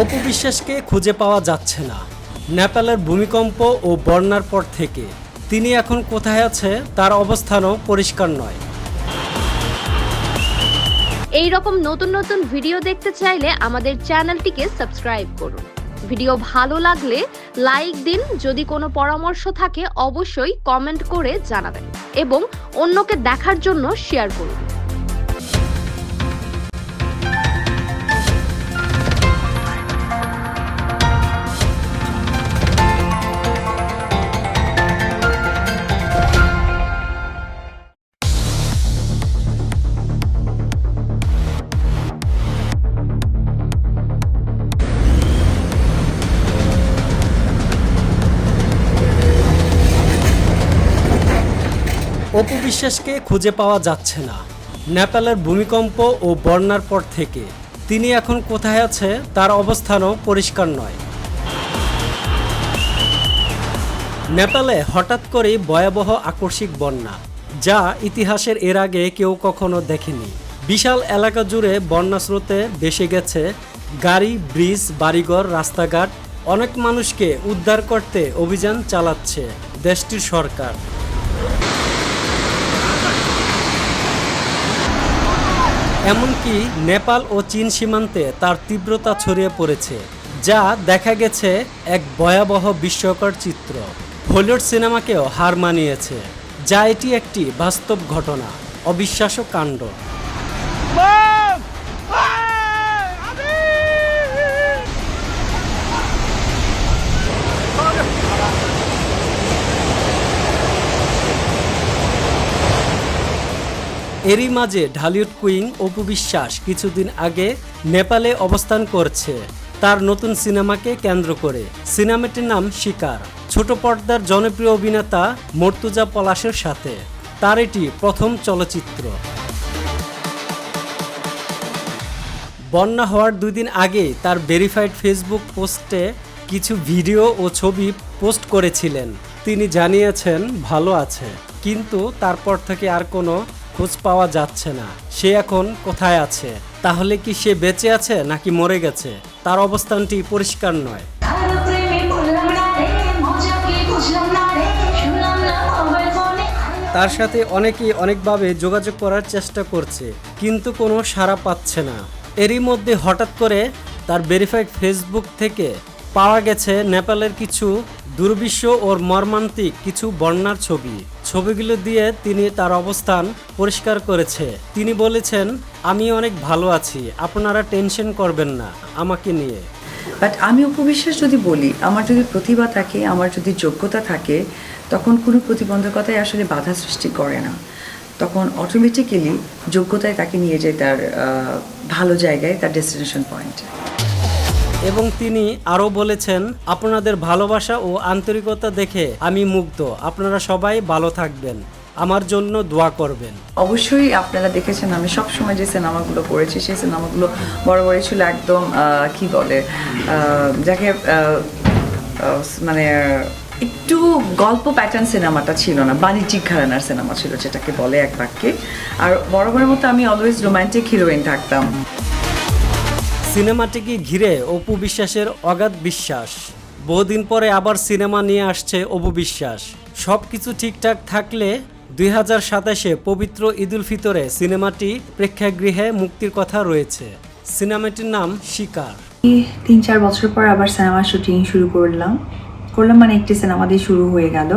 অপু বিশ্বাসকে খুঁজে পাওয়া যাচ্ছে না। নেপালের ভূমিকম্প ও বন্যার পর থেকে তিনি এখন কোথায় আছে তার অবস্থানও পরিষ্কার নয়। এই রকম নতুন নতুন ভিডিও দেখতে চাইলে আমাদের চ্যানেলটিকে সাবস্ক্রাইব করুন। ভিডিও ভালো লাগলে লাইক দিন, যদি কোনো পরামর্শ থাকে অবশ্যই কমেন্ট করে জানাবেন এবং অন্যকে দেখার জন্য শেয়ার করুন। অপু বিশ্বাসকে খুঁজে পাওয়া যাচ্ছে না। নেপালের ভূমিকম্প ও বন্যার পর থেকে তিনি এখন কোথায় আছে তার অবস্থানও পরিষ্কার নয়। নেপালে হঠাৎ করেই ভয়াবহ আকস্মিক বন্যা, যা ইতিহাসের এর আগে কেউ কখনো দেখেনি। বিশাল এলাকা জুড়ে বন্যা স্রোতে ভেসে গেছে গাড়ি, ব্রিজ, বাড়িঘর, রাস্তাঘাট। অনেক মানুষকে উদ্ধার করতে অভিযান চালাচ্ছে দেশটির সরকার। এমনকি নেপাল ও চীন সীমান্তে তার তীব্রতা ছড়িয়ে পড়েছে, যা দেখা গেছে এক ভয়াবহ বিস্ময়কর চিত্র। হলিউড সিনেমাকেও হার মানিয়েছে, যা এটি একটি বাস্তব ঘটনা, অবিশ্বাস্য কাণ্ড। এরই মাঝে ঢালিউড কুইন অপু বিশ্বাস কিছুদিন আগে নেপালে অবস্থান করছে তার নতুন সিনেমাকে কেন্দ্র করে। সিনেমাটির নাম শিকার। ছোট পর্দার জনপ্রিয় অভিনেতা মর্তুজা পলাশের সাথে তার এটি প্রথম চলচ্চিত্র। বন্যা হওয়ার 2 দিন আগে তার ভেরিফাইড ফেসবুক পোস্টে কিছু ভিডিও ও ছবি পোস্ট করেছিলেন। তিনি জানিয়েছেন ভালো আছে, কিন্তু তারপর থেকে আর কোনো খোঁজ পাওয়া যাচ্ছে না। সে এখন কোথায় আছে? তাহলে কি সে বেঁচে আছে নাকি মরে গেছে? তার অবস্থানটি পরিষ্কার নয়। তার সাথে অনেকেই অনেকভাবে যোগাযোগ করার চেষ্টা করছে, কিন্তু কোনো সাড়া পাচ্ছে না। এরই মধ্যে হঠাৎ করে তার ভেরিফাইড ফেসবুক থেকে পাওয়া গেছে নেপালের কিছু দুর্বিশ্ব ও মর্মান্তিক কিছু বন্যার ছবি। ছবিগুলো দিয়ে তিনি তার অবস্থান পরিষ্কার করেছে। তিনি বলেছেন, আমি অনেক ভালো আছি, আপনারা টেনশন করবেন না আমাকে নিয়ে। বাট আমি অপু বিশ্বাস যদি বলি, আমার যদি প্রতিভা থাকে, আমার যদি যোগ্যতা থাকে, তখন কোনো প্রতিবন্ধকতায় আসলে বাধা সৃষ্টি করে না। তখন অটোমেটিক্যালি যোগ্যতায় তাকে নিয়ে যায় তার ভালো জায়গায়, তার ডেস্টিনেশন পয়েন্টে। এবং তিনি আরও বলেছেন, আপনাদের ভালোবাসা ও আন্তরিকতা দেখে আমি মুগ্ধ। আপনারা সবাই ভালো থাকবেন, আমার জন্য দোয়া করবেন। অবশ্যই আপনারা দেখেছেন আমি সবসময় যে সিনেমাগুলো করেছি, সেই সিনেমাগুলো বড় বড় ছিল, একদম কি বলে যাকে মানে একটু গল্প প্যাটার্ন সিনেমাটা ছিল না, বাণিজ্যিক ঘরানার সিনেমা ছিল, যেটাকে বলে এক বাক্যে। আর বরাবরের মতো আমি অলওয়েজ রোমান্টিক হিরোইন থাকতাম। সিনেমাটিকে ঘিরে অপু বিশ্বাসের অগাধ বিশ্বাস। বহুদিন পরে আবার সিনেমা নিয়ে আসছে অপু বিশ্বাস। সব কিছু ঠিকঠাক থাকলে 2027-এ পবিত্র ঈদুল ফিতরে সিনেমাটি প্রেক্ষাগৃহে মুক্তির কথা রয়েছে। সিনেমাটির নাম শিকার। 3-4 বছর পর আবার সিনেমা শুটিং শুরু করলাম মানে একটি সিনেমা দিয়ে শুরু হয়ে গেল।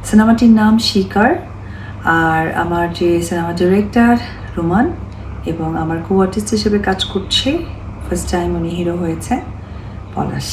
সিনেমাটির নাম শিকার। আর আমার যে সিনেমা ডিরেক্টর রোমান এবং আমার কো আর্টিস্ট হিসেবে কাজ করছে, ফার্স্ট টাইম উনি হিরো হয়েছে, পলাশ।